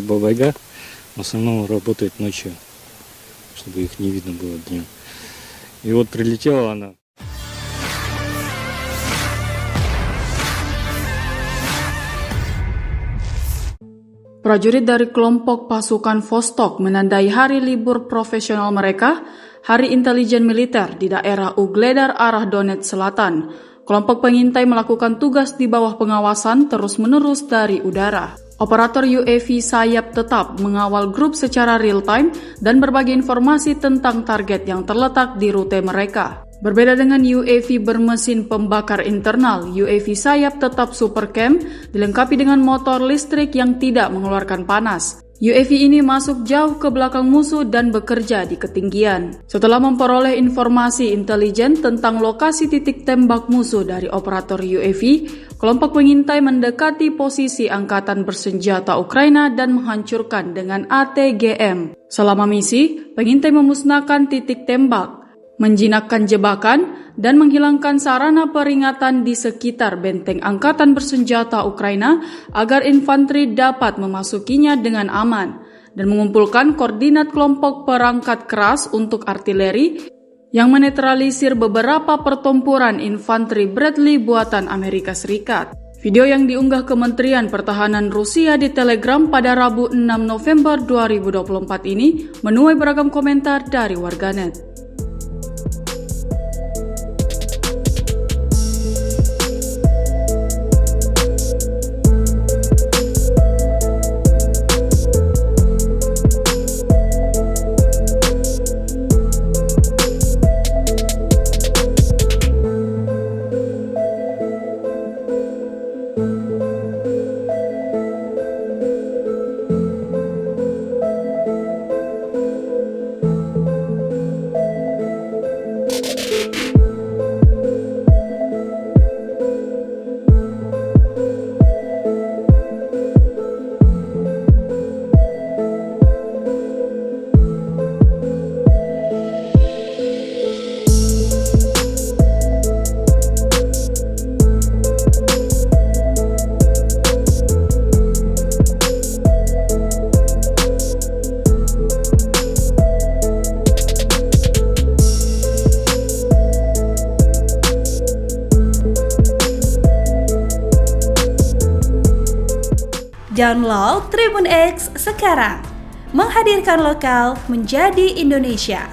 Бабайга в основном работает ночью, чтобы их не видно было днем. И вот прилетела она. Prajurit dari kelompok pasukan Vostok menandai hari libur profesional mereka, Hari Intelijen Militer di daerah Ugledar arah Donetsk Selatan. Kelompok pengintai melakukan tugas di bawah pengawasan terus-menerus dari udara. Operator UAV sayap tetap mengawal grup secara real-time dan berbagi informasi tentang target yang terletak di rute mereka. Berbeda dengan UAV bermesin pembakar internal, UAV sayap tetap Supercam dilengkapi dengan motor listrik yang tidak mengeluarkan panas. UAV ini masuk jauh ke belakang musuh dan bekerja di ketinggian. Setelah memperoleh informasi intelijen tentang lokasi titik tembak musuh dari operator UAV, kelompok pengintai mendekati posisi angkatan bersenjata Ukraina dan menghancurkan dengan ATGM. Selama misi, pengintai memusnahkan titik tembak, menjinakkan jebakan, dan menghilangkan sarana peringatan di sekitar benteng angkatan bersenjata Ukraina agar infanteri dapat memasukinya dengan aman, dan mengumpulkan koordinat kelompok perangkat keras untuk artileri yang menetralisir beberapa pertempuran infanteri Bradley buatan Amerika Serikat. Video yang diunggah Kementerian Pertahanan Rusia di Telegram pada Rabu 6 November 2024 ini menuai beragam komentar dari warganet. Download Tribun X sekarang, menghadirkan lokal menjadi Indonesia.